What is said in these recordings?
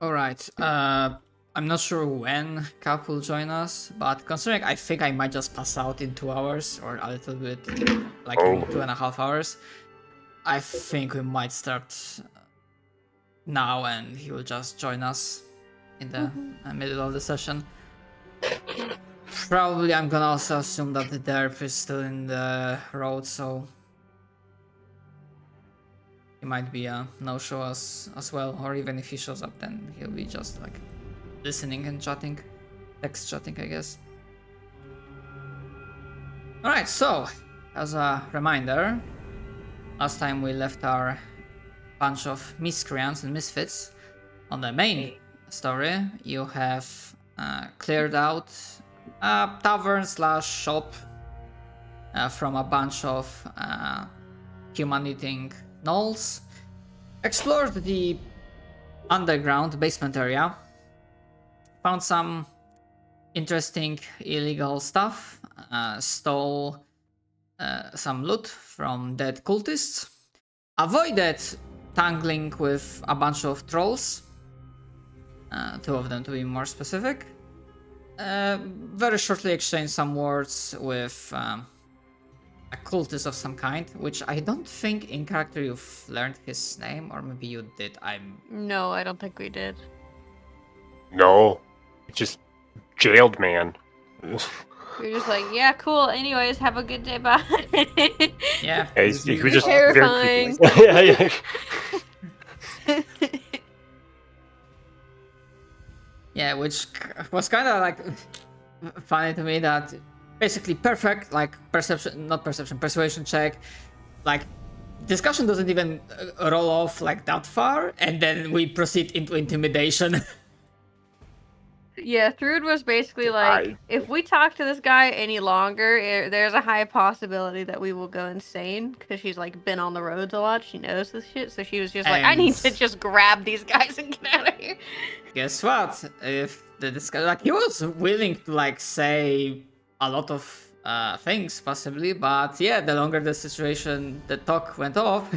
Alright, I'm not sure when Cap will join us, but considering I think I might just pass out in 2 hours or a little bit, like in Oh. 2.5 hours, I think we might start now and he will just join us in the middle of the session. Probably I'm gonna also assume that the derp is still in the road, so he might be a no-show as well, or even if he shows up then he'll be just like listening and chatting, text chatting I guess. Alright, so as a reminder, last time we left our bunch of miscreants and misfits on the main story. You have cleared out a tavern slash shop from a bunch of human-eating gnolls, explored the underground basement area, found some interesting illegal stuff, stole some loot from dead cultists, avoided tangling with a bunch of trolls, 2 of them to be more specific. Very shortly exchanged some words with a cultist of some kind, which I don't think in character you've learned his name, or maybe you did. No, I don't think we did. No. Just jailed man. You're just like, yeah, cool. Anyways, have a good day. Bye. Yeah, Yeah, he was just very Terrifying. creepy. Yeah. yeah, which was kind of like funny to me that basically perfect like persuasion check, like discussion doesn't even roll off like that far, and then we proceed into intimidation. Yeah, Thrud was basically like, if we talk to this guy any longer, there's a high possibility that we will go insane, because she's like been on the roads a lot. She knows this shit, so she was just like, I need to just grab these guys and get out of here. Guess what? If the discussion, like, he was willing to like say a lot of things possibly, but yeah, the longer the talk went off,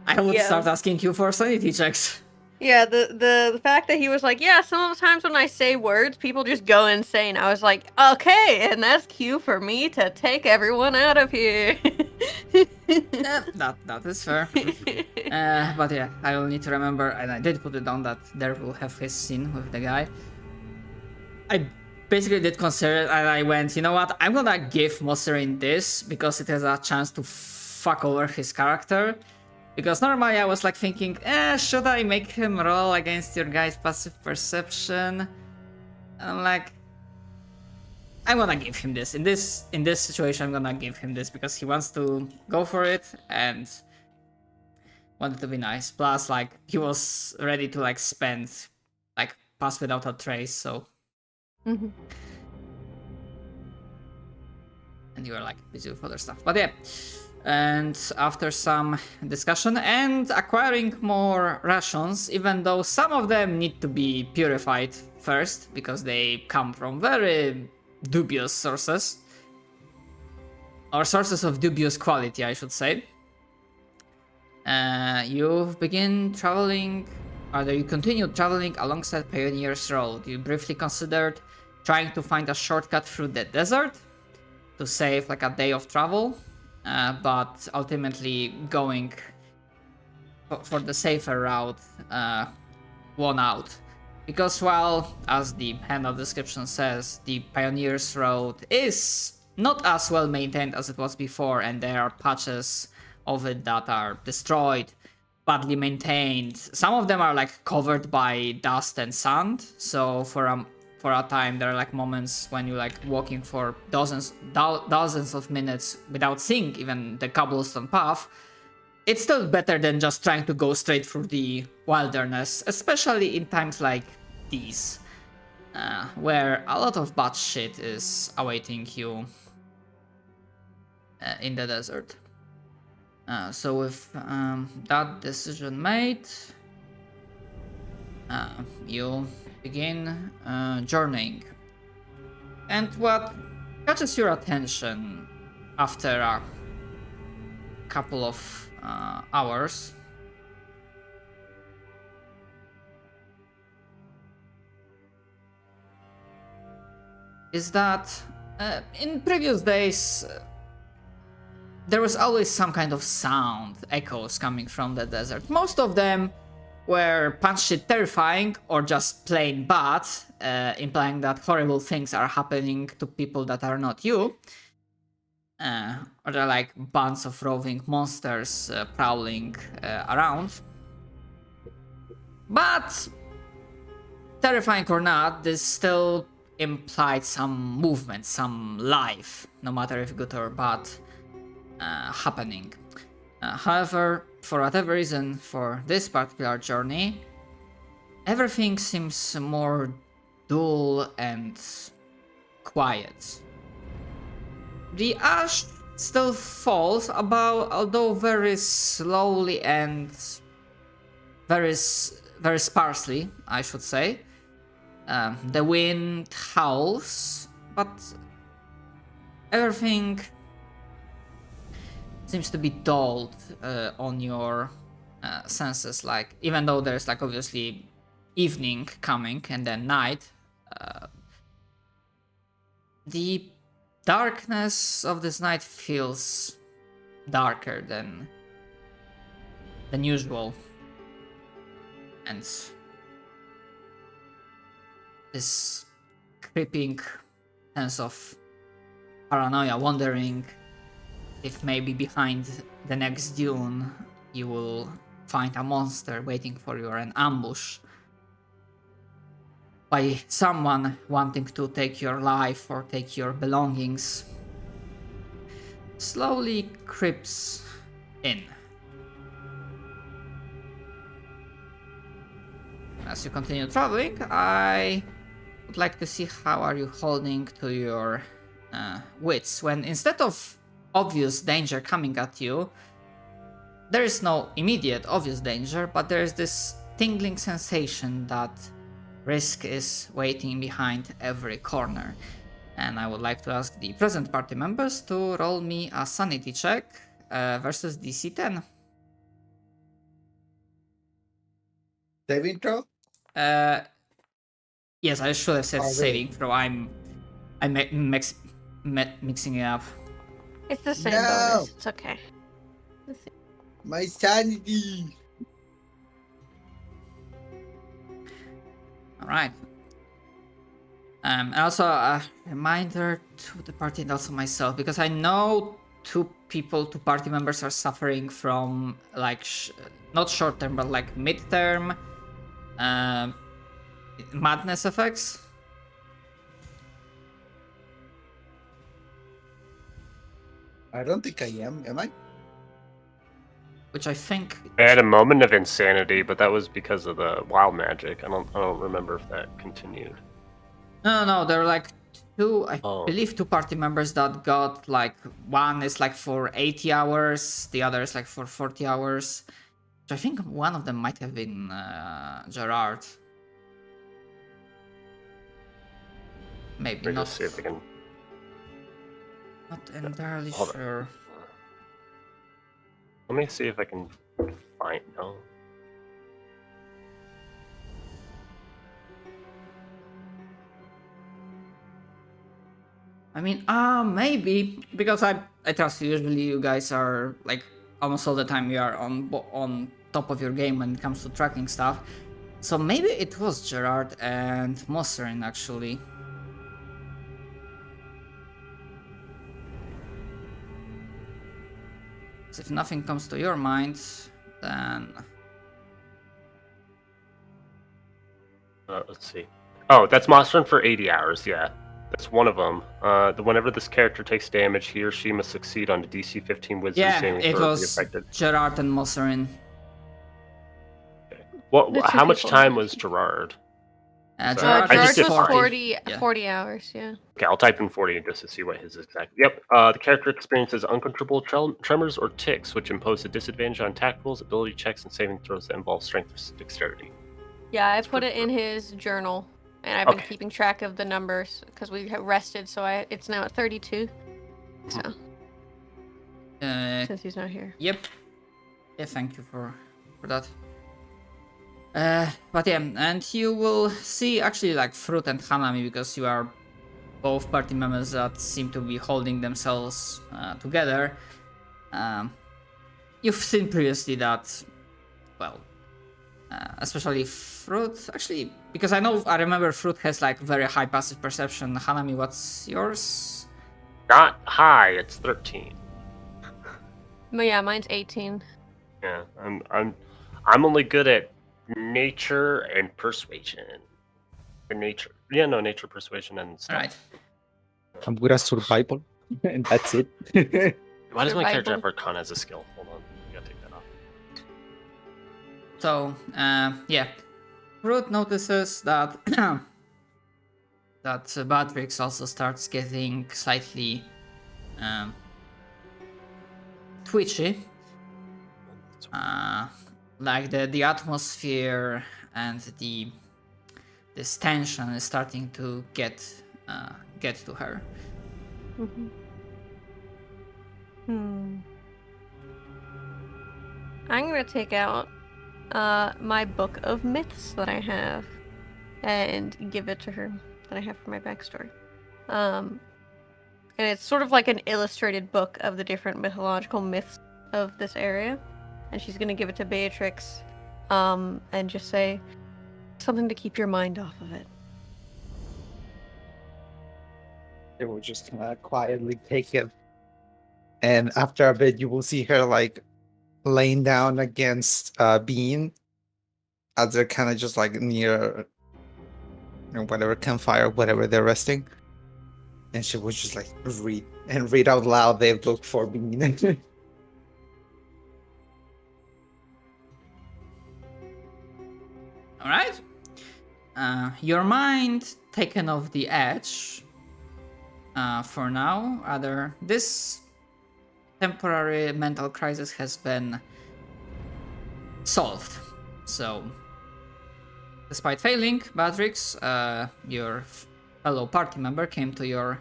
I would start asking you for sanity checks. Yeah, the fact that he was like, yeah, some of the times when I say words, people just go insane. I was like, okay, and that's cue for me to take everyone out of here. That is fair. But yeah, I will need to remember, and I did put it down that there will have his scene with the guy. I basically did consider it, and I went, you know what, I'm gonna give Moserin this because it has a chance to fuck over his character. Because normally I was like thinking, should I make him roll against your guy's passive perception? And I'm like, I'm gonna give him this. In this situation, I'm gonna give him this because he wants to go for it and wanted to be nice. Plus, like, he was ready to like spend like pass without a trace, so. And you were like busy with other stuff. But yeah. And after some discussion and acquiring more rations, even though some of them need to be purified first because they come from very dubious sources, or sources of dubious quality, I should say, you begin traveling, or you continue traveling alongside Pioneer's Road. You briefly considered trying to find a shortcut through the desert to save like a day of travel. But ultimately going for the safer route won out. Because while, as the handout description says, the Pioneer's Road is not as well maintained as it was before, and there are patches of it that are destroyed, badly maintained. Some of them are like covered by dust and sand, so for a time there are like moments when you're like walking for dozens of minutes without seeing even the cobblestone path. It's still better than just trying to go straight through the wilderness, especially in times like these, where a lot of bad shit is awaiting you in the desert. So with that decision made, you begin journeying. And what catches your attention after a couple of hours is that in previous days there was always some kind of sound, echoes coming from the desert. Most of them were punch-shit terrifying or just plain bad, implying that horrible things are happening to people that are not you. Or they're like bunch of roving monsters prowling around. But, terrifying or not, this still implied some movement, some life, no matter if good or bad, happening. However, for whatever reason, for this particular journey, everything seems more dull and quiet. The ash still falls, although very slowly and very sparsely, I should say. The wind howls, but everything seems to be dulled on your senses. Like, even though there's like obviously evening coming and then night, the darkness of this night feels darker than usual, and this creeping sense of paranoia, wondering if maybe behind the next dune you will find a monster waiting for you, or an ambush by someone wanting to take your life or take your belongings, slowly creeps in. As you continue traveling, I would like to see how are you holding to your wits when, instead of obvious danger coming at you, there is no immediate obvious danger, but there is this tingling sensation that risk is waiting behind every corner. And I would like to ask the present party members to roll me a sanity check versus DC 10. Saving throw? Yes, I should have said Oh, saving throw. I'm mixing it up. It's the same No. bonus. It's okay. My sanity. Alright. And also a reminder to the party and also myself, because I know two party members are suffering from like not short term but like mid-term madness effects. I don't think I am I? Which I think I had a moment of insanity, but that was because of the wild magic. I don't remember if that continued. no, there are like two, I Oh. believe two party members that got like, one is like for 80 hours, the other is like for 40 hours. Which I think one of them might have been Gerard. Maybe Let me not. just see if I can. Not entirely Hold on. sure. Let me see if I can find. No. I mean, maybe, because I trust you. Usually you guys are like almost all the time you are on top of your game when it comes to tracking stuff. So maybe it was Gerard and Mosserin actually. So if nothing comes to your mind, then Let's see. Oh, that's Mostrin for 80 hours. Yeah, that's one of them. Whenever this character takes damage, he or she must succeed on a DC 15 Wisdom yeah, saving it throw to be was affected. Gerard and Mosserin. What? The two How much people. time was Gerard? Gerard I George just is did was 40. 40, Yeah. 40 hours, yeah. Okay, I'll type in 40 just to see what his exact. Yep. The character experiences uncontrollable tremors or tics, which impose a disadvantage on attack rolls, ability checks, and saving throws that involve strength or dexterity. Yeah, I put it in his journal, and I've been Okay. keeping track of the numbers because we have rested, so it's now at 32. So since he's not here. Yep. Yeah, thank you for that. But yeah, and you will see actually like Fruit and Hanami, because you are both party members that seem to be holding themselves together. You've seen previously that, well, especially Fruit, actually, because I remember Fruit has like very high passive perception. Hanami, what's yours? Not high. It's 13. But yeah, mine's 18. Yeah, I'm only good at nature and persuasion. Nature, persuasion, and stuff. All right. I'm good at survival, and that's it. Why does my character have Survival. Arcana as a skill? Hold on, I gotta take that off. So, yeah, Fruit notices that that Batrix also starts getting slightly twitchy. Like the atmosphere and this tension is starting to get to her. I'm gonna take out my book of myths that I have and give it to her that I have for my backstory. And it's sort of like an illustrated book of the different mythological myths of this area. And she's gonna give it to Beatrix and just say something to keep your mind off of it. They will just quietly take it, and after a bit, you will see her like laying down against Bean, as they're kind of just like near whatever campfire, whatever they're resting, and she will just like read out loud. They've looked for Bean. All right. Your mind taken off the edge for now. Rather, this temporary mental crisis has been solved. So, despite failing, Batrix, your fellow party member, came to your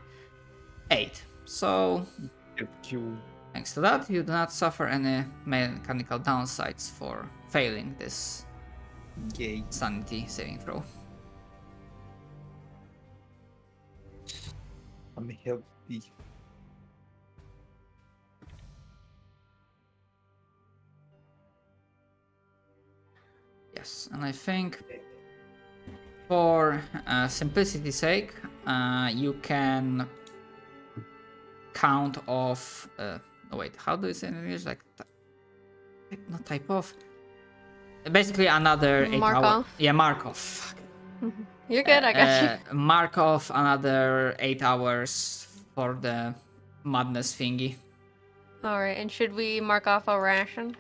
aid. So, thanks to that, you do not suffer any mechanical downsides for failing this Yay. sanity saving throw. I'm healthy. Yes, and I think for simplicity's sake, you can count off. Oh wait, how do you say it in English? Like, not type off. Basically, another 8 Mark hour. off? Yeah, mark off. Fuck. You're good, I got you. Mark off another 8 hours for the madness thingy. Alright, and should we mark off a ration?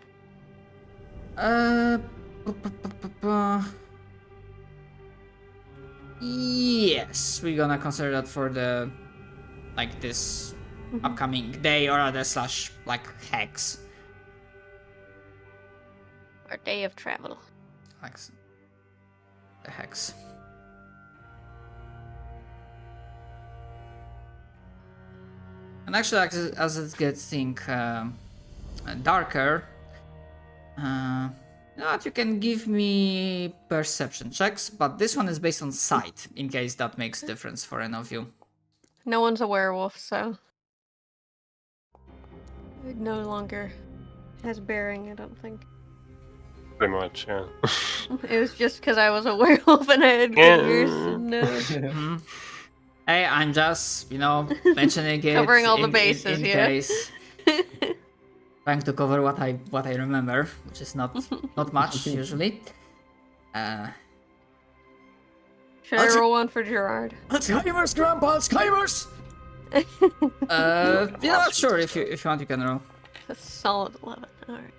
Yes, we're gonna consider that for the this upcoming day or other slash hex. Our day of travel. The hex. And actually, as it gets darker, you can give me perception checks, but this one is based on sight, in case that makes difference for any of you. No one's a werewolf, so it no longer has bearing, I don't think. Pretty much, yeah. It was just because I was a werewolf and I had good ears. No. Mhm. Hey, I'm just, mentioning it. Covering all the in bases, yeah. Case. Trying to cover what I remember, which is not much usually. Should I roll one for Gerard? Alzheimer's, Grandpa, Alzheimer's. Sure. If you want, you can roll. A solid 11. Alright.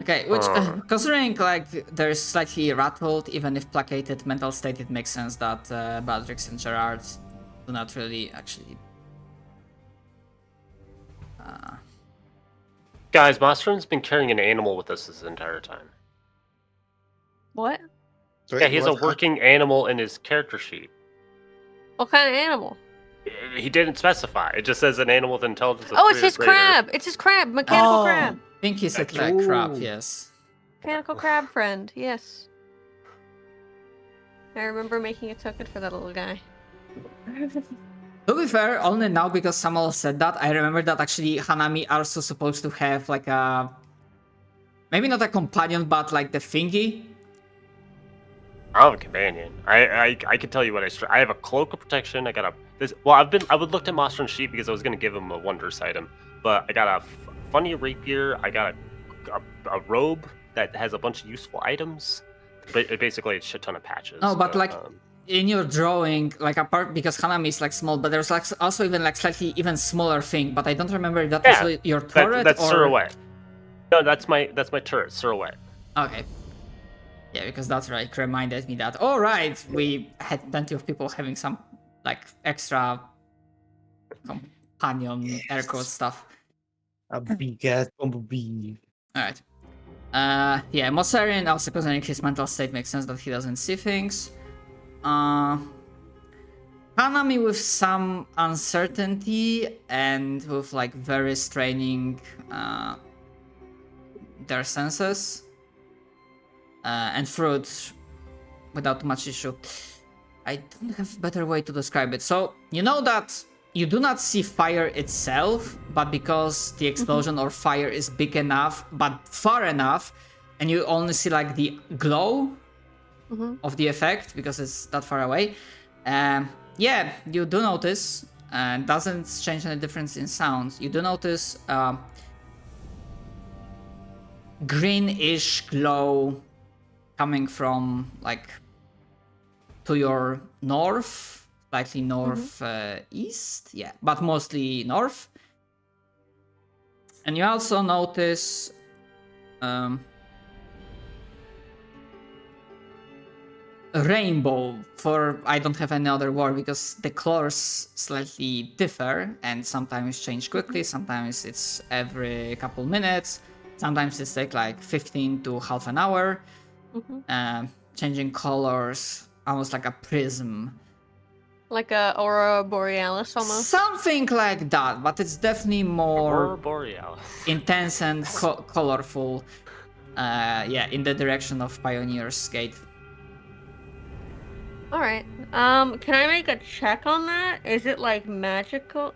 Okay, which considering there's slightly rattled, even if placated mental state, it makes sense that Baldrix and Gerard do not really actually. Guys, Masterman's been carrying an animal with us this entire time. What? Yeah, he has a working animal in his character sheet. What kind of animal? He didn't specify. It just says an animal with intelligence. Oh, it's his crab! It's his crab! Mechanical crab! I think he said crab, yes. Mechanical crab friend, yes. I remember making a token for that little guy. To be fair, only now because Samuel said that, I remember that actually Hanami are also supposed to have like a... Maybe not a companion, but like the thingy. I have a companion. I can tell you what I have a cloak of protection. I got a this. Well, I would look at Monster and Sheep because I was gonna give him a wondrous item, but I got a funny rapier. I got a robe that has a bunch of useful items. But basically a shit ton of patches. No, but like in your drawing, like apart because Hanami is like small, but there's like also even like slightly even smaller thing. But I don't remember if that was your turret that's or... silhouette. No, that's my turret silhouette. Okay. Yeah, because that's right. Reminded me that. All right, we had plenty of people having some like extra companion air quote stuff. A big ass bumblebee. All right. Yeah, Mossarian also considering his mental state makes sense that he doesn't see things. Hanami with some uncertainty and with like very straining their senses. And Fruit without much issue. I don't have a better way to describe it. So, you know that you do not see fire itself, but because the explosion or fire is big enough, but far enough, and you only see like the glow of the effect because it's that far away. Yeah, you do notice, and doesn't change any difference in sounds. You do notice greenish glow coming from like to your north, slightly north east, yeah, but mostly north. And you also notice a rainbow. For I don't have any other word because the colors slightly differ and sometimes change quickly, sometimes it's every couple minutes, sometimes it's take like 15 to half an hour. Changing colors, almost like a prism. Like a aurora borealis almost? Something like that, but it's definitely more Aurora Borealis. intense and colorful. Yeah, in the direction of Pioneer's Gate. Alright. Can I make a check on that? Is it like magical?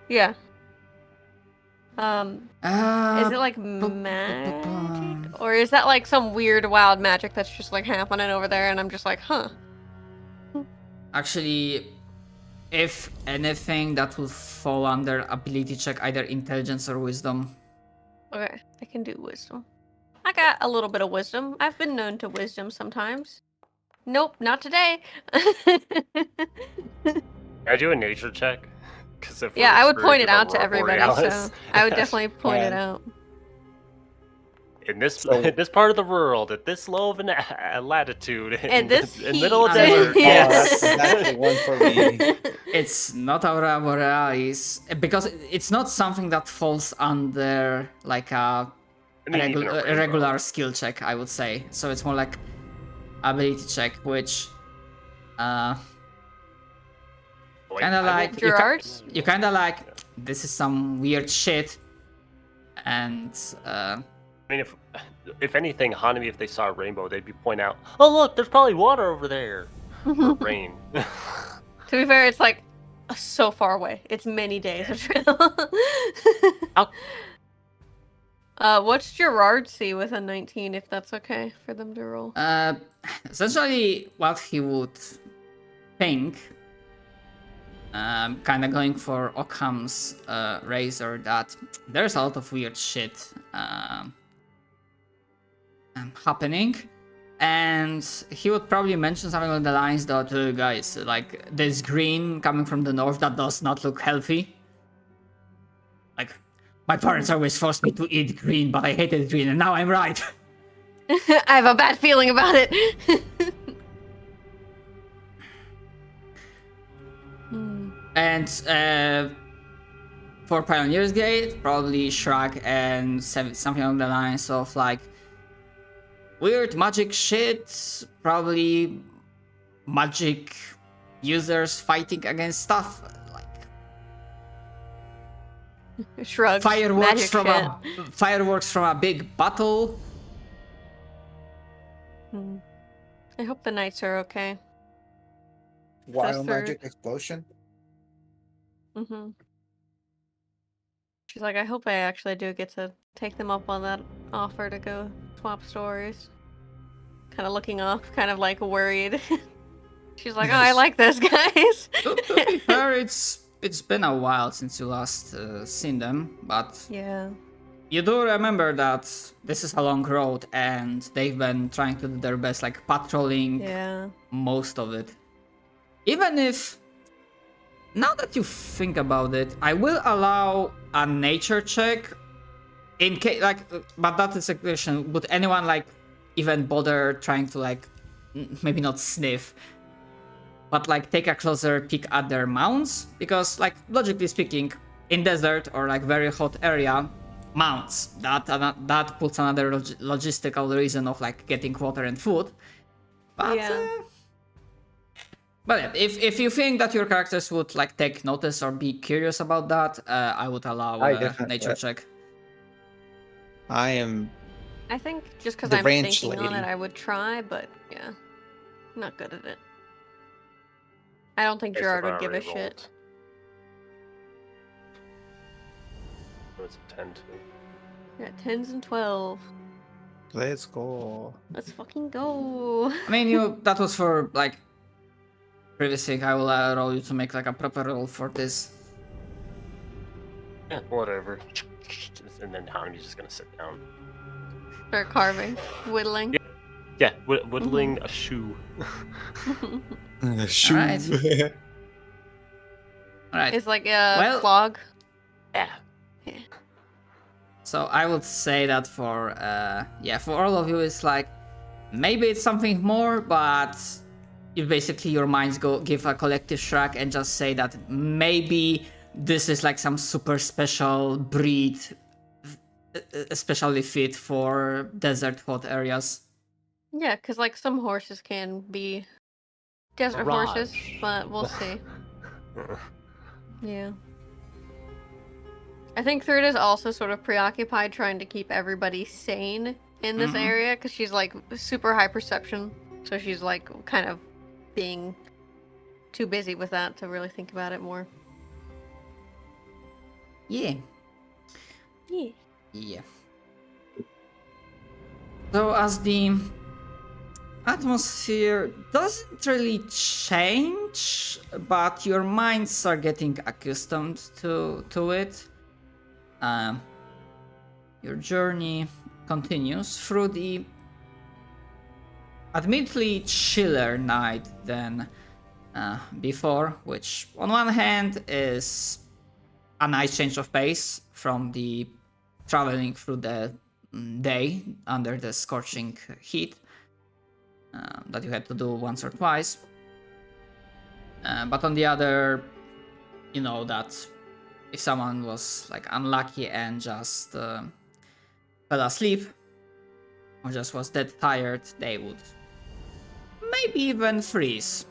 Yeah. Is it like magic? Or is that like some weird wild magic that's just like happening over there and I'm just like, huh? Actually, if anything, that would fall under ability check, either intelligence or wisdom. Okay, I can do wisdom. I got a little bit of wisdom. I've been known to wisdom sometimes. Nope, not today. Can I do a nature check? Yeah, I would point it out to everybody, so I would definitely point it out. In this part of the world, at this low of a latitude, in this middle of heat. desert. Yes. That's exactly one for me. It's not Aurora Borealis, because it's not something that falls under like a regular skill check, I would say. So it's more like ability check, which kind of like you kind of like this is some weird shit, and I mean, if anything, Hanami, if they saw a rainbow, they'd be point out, oh look, there's probably water over there. Or rain. To be fair, it's like so far away. It's many days of travel. What's Gerard see with a 19, if that's okay for them to roll? Essentially, what he would think, kind of going for Occam's razor, that there's a lot of weird shit happening, and he would probably mention something along the lines that, guys, like this green coming from the north that does not look healthy. Like, my parents always forced me to eat green, but I hated green, and now I'm right. I have a bad feeling about it. And for Pioneer's Gate, probably Shrug and something along the lines of like weird magic shit, probably magic users fighting against stuff like Shrugs. Fireworks from a big battle. I hope the knights are okay. Wild through. magic explosion. Mm-hmm. She's like, I hope I actually do get to take them up on that offer to go swap stories. Kind of looking off, kind of like worried. She's like, oh, I like those guys. To be fair, it's been a while since you last seen them, but Yeah. you do remember that this is a long road and they've been trying to do their best, like patrolling Yeah. most of it. Even if, now that you think about it, I will allow a nature check in case, like, but that is a question. Would anyone like even bother trying to like, maybe not sniff, but like take a closer peek at their mounts? Because like logically speaking, in desert or like very hot area, mounts that puts another logistical reason of like getting water and food. But Yeah. but yeah, if you think that your characters would like take notice or be curious about that, I would allow I a definitely- nature check. I am. I think just because The I'm ranch thinking on it, lady. I would try, but yeah. Not good at it. I don't think Gerard would give a shit. What's a 10 to? Yeah, 10s and 12. Let's go. Let's fucking go. I mean, that was for like previous thing. I will allow you to make like a proper roll for this. Yeah, whatever. And then Hanabi's just gonna sit down. Start carving, whittling. Yeah, whittling a shoe. Shoot. Alright. Alright. It's like a Well- clog. Yeah. So I would say that for for all of you, it's like maybe it's something more, but if basically your minds give a collective shrug and just say that maybe this is like some super special breed, especially fit for desert hot areas. Yeah, because like some horses can be desert horses, but we'll see. Yeah. I think Third is also sort of preoccupied trying to keep everybody sane in this area because she's like super high perception. So she's like kind of being too busy with that to really think about it more. Yeah. Yeah. Yeah. So as the atmosphere doesn't really change, but your minds are getting accustomed to it. Your journey continues through the admittedly chiller night than before, which on one hand is a nice change of pace from the traveling through the day under the scorching heat that you had to do once or twice. But on the other, you know that if someone was like unlucky and just fell asleep or just was dead tired, they would maybe even freeze.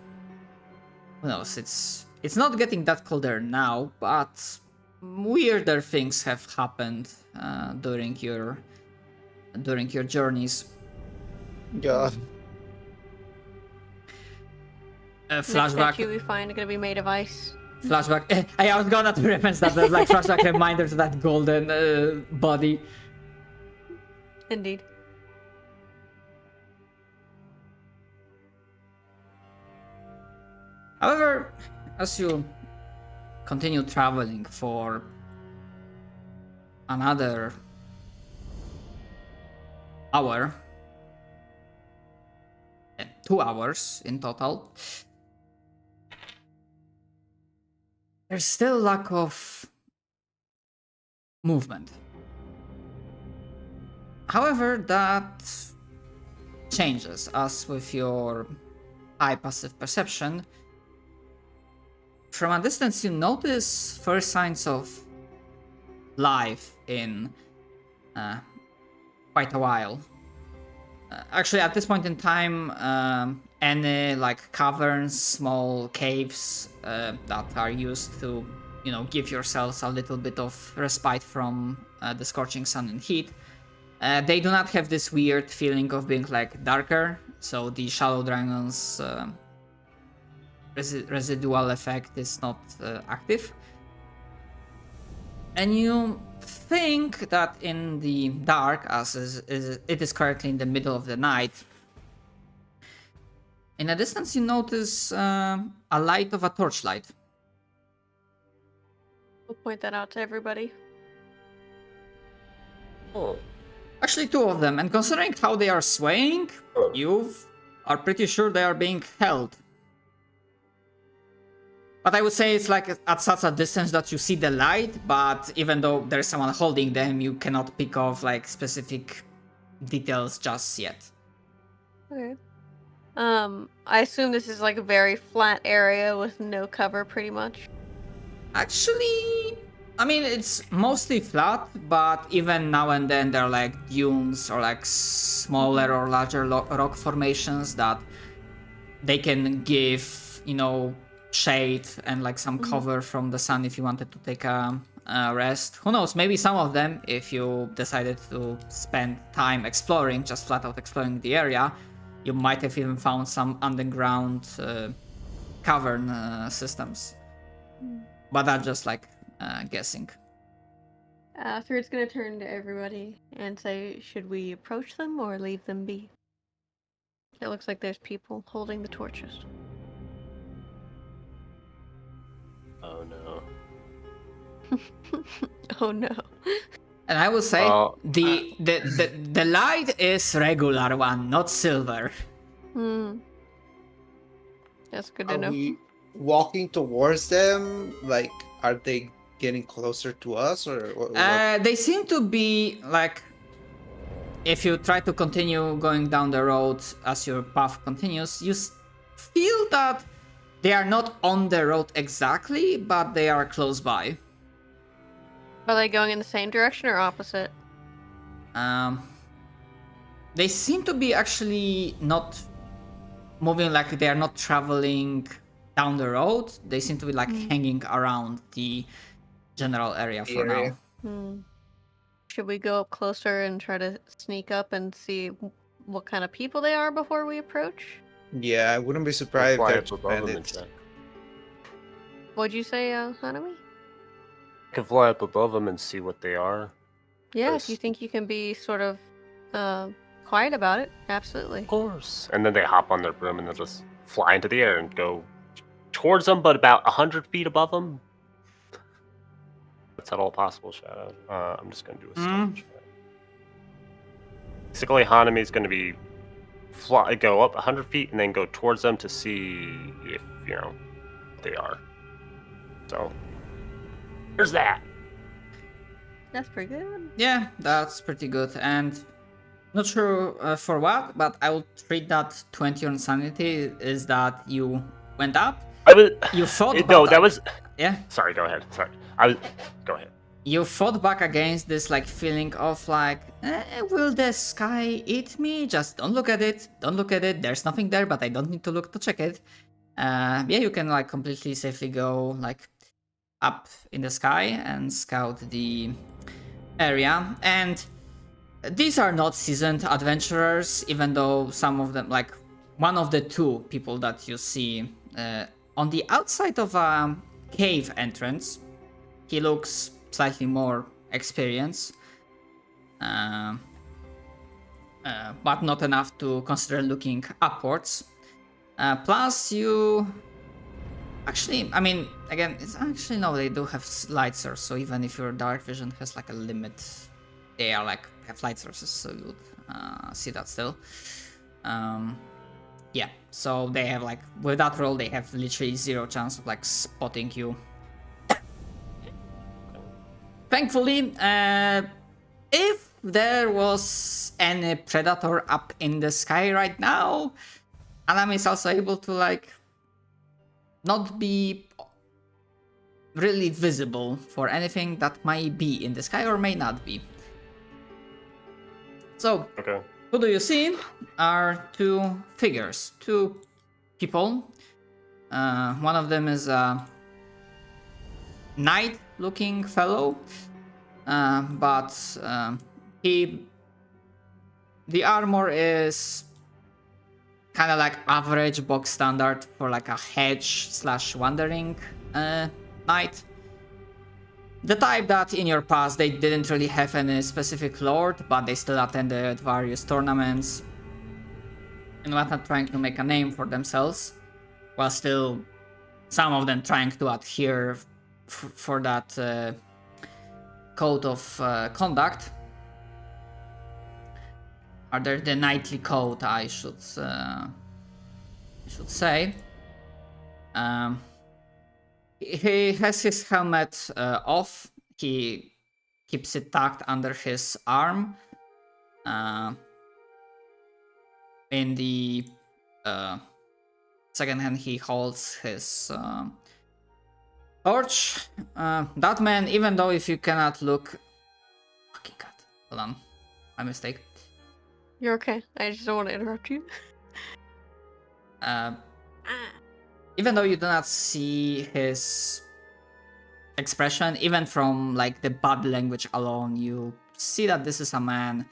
Who knows? It's not getting that colder now, but weirder things have happened during your journeys. Yeah. Next Flashback. statue we find gonna be made of ice. Flashback. I was gonna reference that as like flashback reminder to that golden body. Indeed. However, as you continue traveling for another hour, 2 hours in total, there's still lack of movement. However, that changes as with your high passive perception. From a distance, you notice first signs of life in quite a while. Actually, at this point in time, any like caverns, small caves that are used to, give yourselves a little bit of respite from the scorching sun and heat, they do not have this weird feeling of being like darker. So the shallow dragons residual effect is not active. And you think that in the dark, as it is currently in the middle of the night, in a distance you notice a light of a torchlight. We'll point that out to everybody. Oh. Actually, 2 of them, and considering how they are swaying, you are pretty sure they are being held. But I would say it's like at such a distance that you see the light, but even though there's someone holding them, you cannot pick off like specific details just yet. Okay. I assume this is like a very flat area with no cover, pretty much. Actually, I mean, it's mostly flat, but even now and then there are like dunes or like smaller or larger rock formations that they can give, you know, shade and like some cover from the sun if you wanted to take a rest. Who knows, maybe some of them, if you decided to spend time exploring, just flat out exploring the area, you might have even found some underground cavern systems. But that's just like guessing. Thread's gonna turn to everybody and say, should we approach them or leave them be? It looks like there's people holding the torches. Oh no. Oh no. And I will say Well, the light is regular one, not silver. That's good to Are know. we walking towards them? Like, are they getting closer to us, or what? They seem to be like, if you try to continue going down the road as your path continues, you feel that they are not on the road exactly, but they are close by. Are they going in the same direction or opposite? They seem to be actually not moving, like they are not traveling down the road. They seem to be like hanging around the general area for now. Should we go up closer and try to sneak up and see what kind of people they are before we approach? Yeah, I wouldn't be surprised fly if up they're above them and bandits. check. What'd you say, Hanami? I can fly up above them and see what they are. Yeah, Nice. if you think you can be sort of quiet about it, absolutely. Of course. And then they hop on their broom and they'll just fly into the air and go towards them, but about 100 feet above them. That's at all possible, Shadow. I'm just going to do a stealth check. Basically, Hanami's going to be go up 100 feet and then go towards them to see if, you know, they are. So, there's that. That's pretty good. Yeah, that's pretty good. And not sure for what, but I will treat that 20 on sanity is that you went up. You fought. No, that was. Yeah. Sorry, go ahead. Sorry. Go ahead. You fought back against this like feeling of like, will the sky eat me? Just don't look at it. Don't look at it. There's nothing there, but I don't need to look to check it. Yeah, you can like completely safely go like up in the sky and scout the area. And these are not seasoned adventurers, even though some of them, like one of the 2 people that you see on the outside of a cave entrance, he looks slightly more experienced, but not enough to consider looking upwards. Plus, you actually, I mean, again, it's actually no, they do have light source, so even if your dark vision has like a limit, they are like have light sources, so you would see that still. Yeah, so they have like with that roll, they have literally 0 chance of like spotting you. Thankfully, if there was any predator up in the sky right now, Alam is also able to like not be really visible for anything that might be in the sky or may not be. So, Okay. who do you see? Are 2 figures, 2 people. One of them is a knight-looking fellow, but the armor is kind of like average box standard for like a hedge slash wandering knight. The type that in your past they didn't really have any specific lord, but they still attended various tournaments and whatnot, trying to make a name for themselves, while still some of them trying to adhere for that code of conduct. Or the knightly code, I should say. He has his helmet off. He keeps it tucked under his arm. In the second hand, he holds his torch. That man, even though if you cannot look... Fucking god. Hold on. My mistake. You're okay. I just don't want to interrupt you. Even though you do not see his expression, even from like the body language alone, you see that this is a man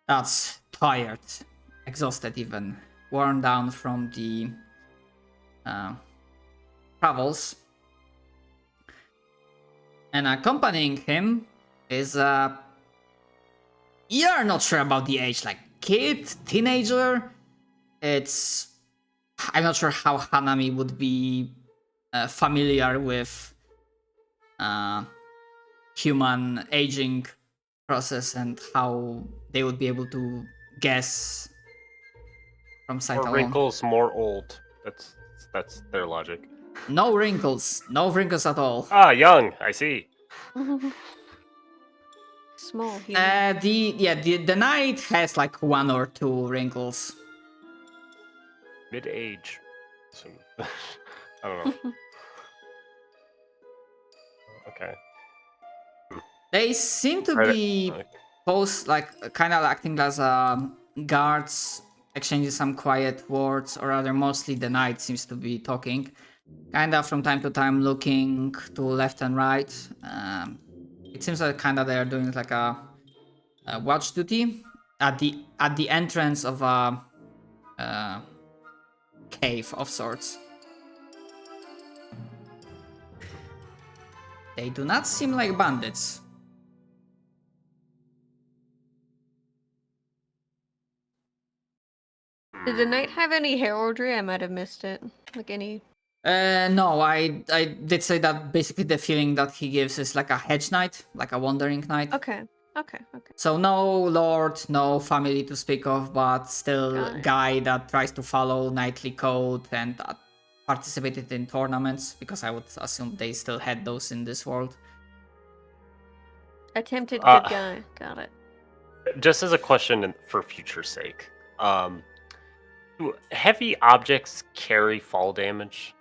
that's tired, exhausted even, worn down from the travels. And accompanying him is you're not sure about the age, like kid, teenager. I'm not sure how Hanami would be familiar with human aging process and how they would be able to guess from sight More alone. wrinkles, more old. That's their logic. No wrinkles at all. Ah, young. I see. Small human. The knight has like 1 or 2 wrinkles. Mid-age. I don't know. Okay. They seem to be both like kind of acting as guards, exchanging some quiet words, or rather mostly the knight seems to be talking, kind of from time to time looking to left and right. It seems like kind of they are doing like a watch duty at the entrance of a cave of sorts. They do not seem like bandits. Did the knight have any heraldry? I might have missed it. Like any... No, I did say that basically the feeling that he gives is like a hedge knight, like a wandering knight. Okay. So no lord, no family to speak of, but still Got it. guy that tries to follow knightly code and participated in tournaments, because I would assume they still had those in this world. Attempted good guy. Got it. Just as a question for future sake, do heavy objects carry fall damage?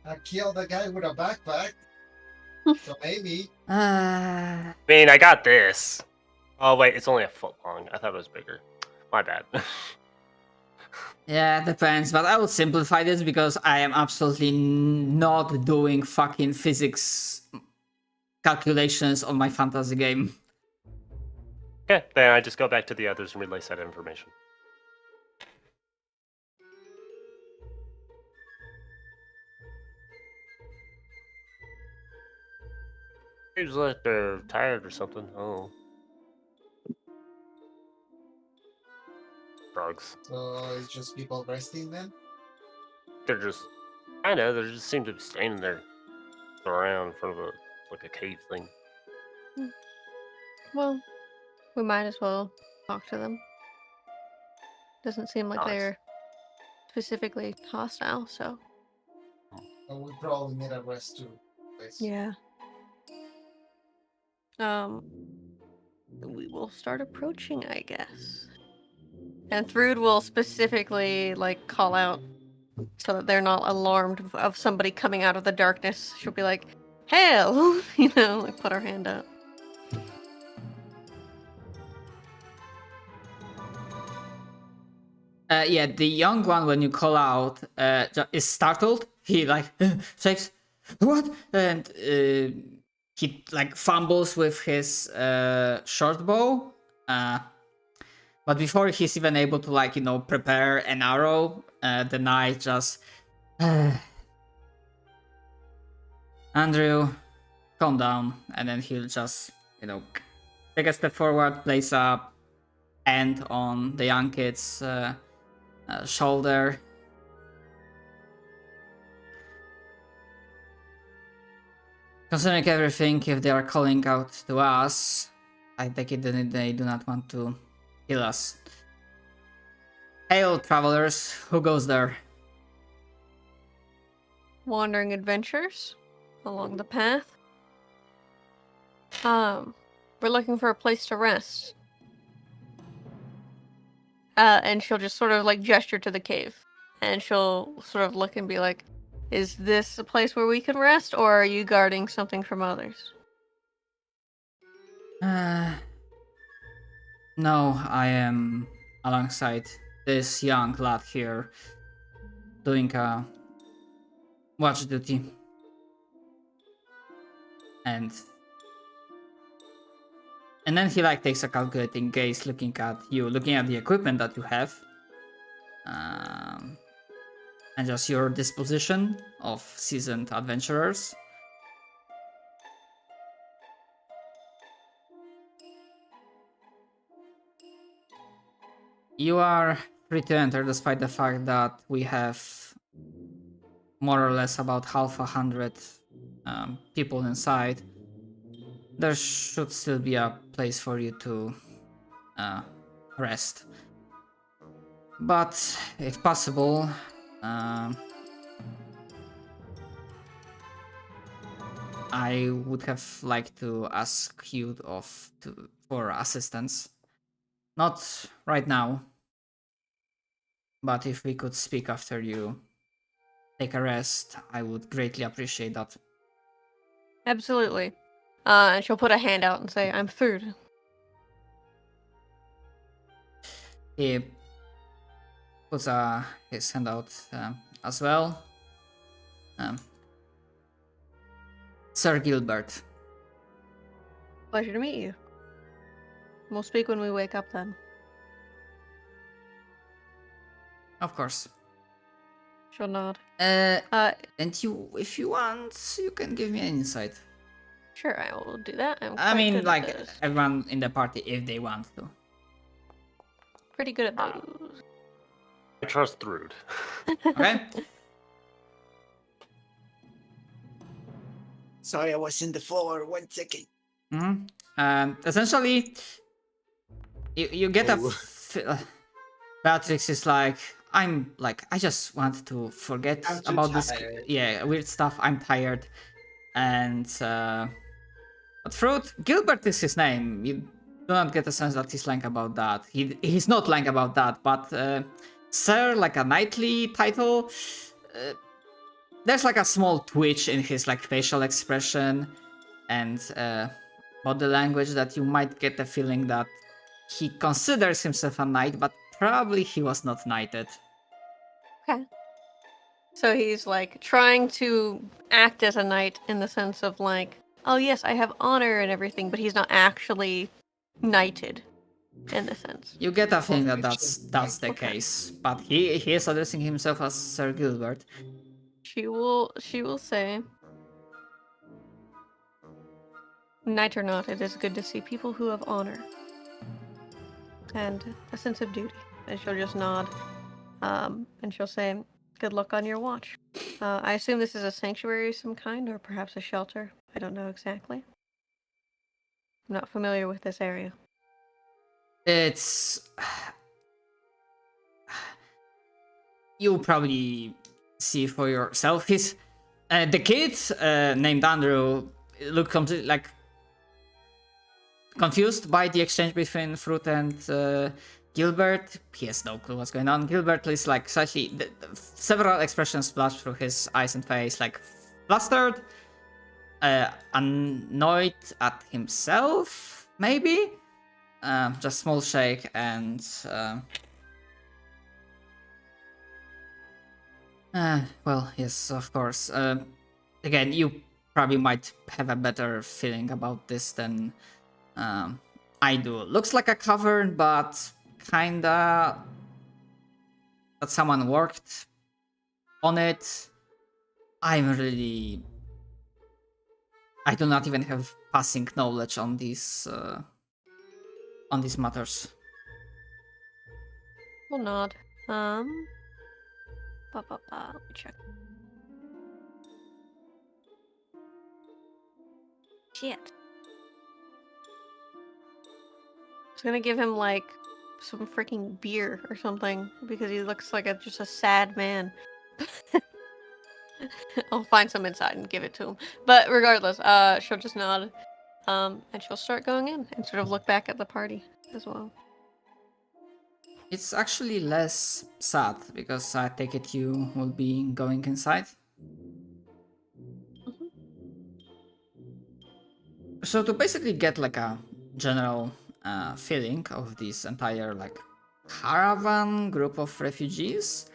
I killed a guy with a backpack. So maybe. I mean, I got this. Oh wait, it's only a foot long. I thought it was bigger. My bad. Yeah, depends, but I will simplify this because I am absolutely not doing fucking physics calculations on my fantasy game. Okay, then I just go back to the others and relay that information. Seems like they're tired or something. Oh. Drugs. So it's just people resting then? They're just, I know, they just seem to be standing there around in front of a cave thing. Well, we might as well talk to them. Doesn't seem like Nice. they're specifically hostile, so... Or we probably need a rest too. Please. Yeah. We will start approaching, I guess. And Thrud will specifically, like, call out so that they're not alarmed of somebody coming out of the darkness. She'll be like, "Hell!" You know, like, put her hand up. Yeah, the young one, when you call out, is startled. He like shakes, what? And he like fumbles with his short bow. But before he's even able to, like, prepare an arrow, the knight just... Andrew, calm down. And then he'll just, take a step forward, place a hand on the young kid's shoulder. Considering everything, if they are calling out to us, I take it that they do not want to kill us. Hail, travelers. Who goes there? Wandering adventures along the path. We're looking for a place to rest. And she'll just sort of like gesture to the cave. And she'll sort of look and be like, is this a place where we can rest, or are you guarding something from others? No, I am alongside this young lad here, doing a watch duty. And then he like takes a calculating gaze, looking at you, looking at the equipment that you have, and just your disposition of seasoned adventurers. You are free to enter, despite the fact that we have more or less about 100 people inside. There should still be a place for you to rest. But if possible, I would have liked to ask you for assistance. Not right now, but if we could speak after you take a rest, I would greatly appreciate that. Absolutely. And she'll put a hand out and say, I'm food. He puts his hand out as well. Sir Gilbert. Pleasure to meet you. We'll speak when we wake up then. Of course. She'll nod. And you, if you want, you can give me an insight. Sure, I will do that. I mean, like, everyone in the party, if they want to. Pretty good at those. I trust Thrud. Okay? Sorry, I was in the floor. 1 second. Essentially, you get Beatrix is like, I just want to forget I'm too about this, tired. weird stuff. I'm tired. And, but Fruit, Gilbert is his name. You do not get a sense that he's lying about that. He's not lying about that, but, Sir, like a knightly title, there's like a small twitch in his like facial expression and body language that you might get the feeling that he considers himself a knight, but probably he was not knighted. Okay. So he's like trying to act as a knight in the sense of like, oh yes, I have honor and everything, but he's not actually knighted in the sense. You get a feeling that that's the case, but he is addressing himself as Sir Gilbert. She will say, knight or not, it is good to see people who have honor and a sense of duty. And she'll just nod, and she'll say, good luck on your watch. I assume this is a sanctuary of some kind, or perhaps a shelter. I don't know exactly. I'm not familiar with this area. It's... You'll probably see for yourself. He's... the kid, named Andrew, looked completely, like, confused by the exchange between Fruit and Gilbert. He has no clue what's going on. Gilbert is like slightly... several expressions flash through his eyes and face, like flustered, annoyed at himself, maybe? Just small shake and... well, yes, of course. Again, you probably might have a better feeling about this than I do. Looks like a cavern, but kinda that someone worked on it. I do not even have passing knowledge on these matters. We'll nod. Let me check. Shit. I was gonna give him like some freaking beer or something because he looks like just a sad man. I'll find some inside and give it to him. But regardless, she'll just nod, and she'll start going in and sort of look back at the party as well. It's actually less sad because I take it you will be going inside. So to basically get like a general feeling of this entire like caravan group of refugees,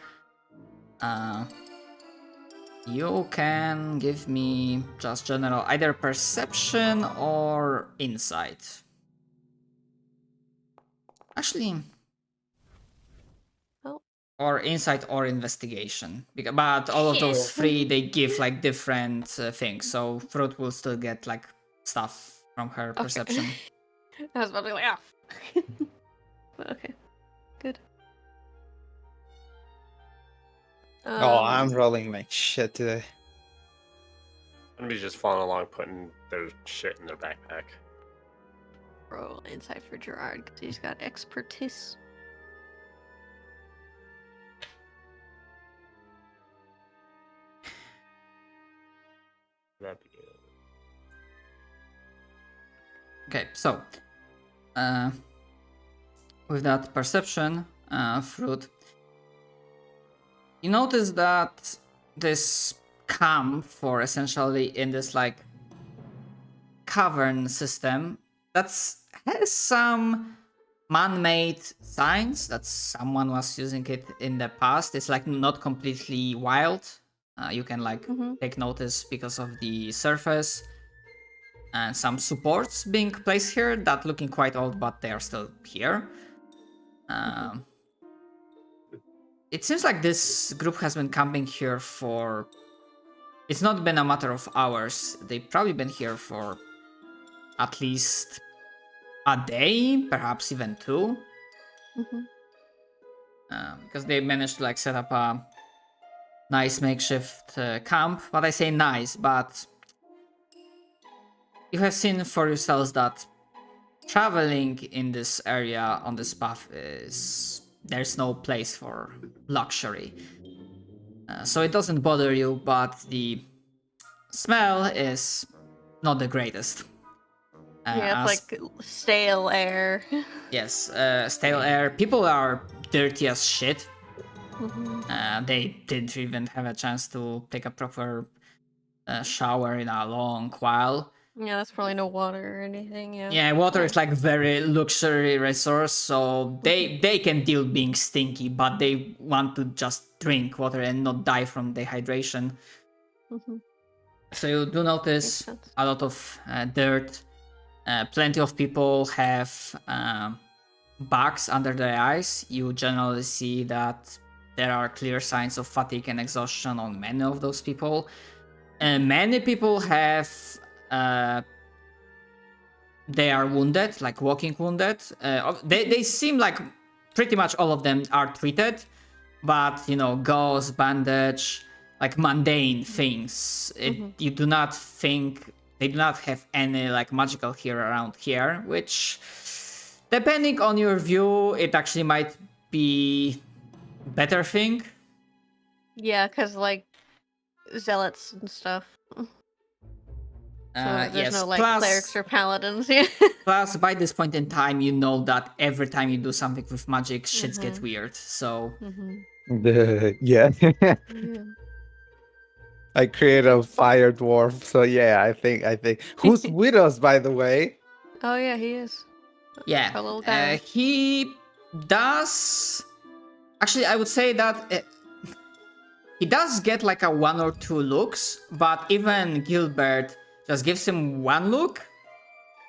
you can give me just general either perception or insight. Actually, or insight or investigation. But all of those three, they give like different things. So Fruit will still get like stuff from her perception. I was about to be like, but okay, good. I'm rolling like shit today. I'm gonna be just following along, putting their shit in their backpack. Roll insight for Gerard because he's got expertise. That'd be good. Okay, so with that perception, Fruit, you notice that this camp for essentially in this like cavern system has some man-made signs that someone was using it in the past. It's like not completely wild. You can like take notice because of the surface and some supports being placed here that looking quite old, but they are still here. It seems like this group has been camping here for... It's not been a matter of hours. They've probably been here for at least a day, perhaps even two. Because they managed to like set up a nice makeshift camp. But I say nice, but you have seen for yourselves that traveling in this area on this path is... There's no place for luxury. So it doesn't bother you, but the smell is not the greatest. Yeah, it's like stale air. Yes, stale air. People are dirty as shit. They didn't even have a chance to take a proper shower in a long while. Yeah, that's probably no water or anything. Yeah, water is like very luxury resource, so they can deal being stinky, but they want to just drink water and not die from dehydration. So you do notice a lot of dirt. Plenty of people have bags under their eyes. You generally see that there are clear signs of fatigue and exhaustion on many of those people. Many people have... they are wounded, like walking wounded. They seem like pretty much all of them are treated, but you know, gauze, bandage, like mundane things. You do not think they do not have any like magical here around here, which, depending on your view, it actually might be better thing. Yeah, because like zealots and stuff. So there's yes, no like plus, clerics or paladins. Plus, by this point in time, you know that every time you do something with magic, shits get weird. So, yeah. I create a fire dwarf, so yeah, I think who's with us, by the way? Oh yeah, he is. yeah, Our little guy. he does. Actually, I would say that he does get like a 1 or 2 looks, but even Gilbert just gives him one look,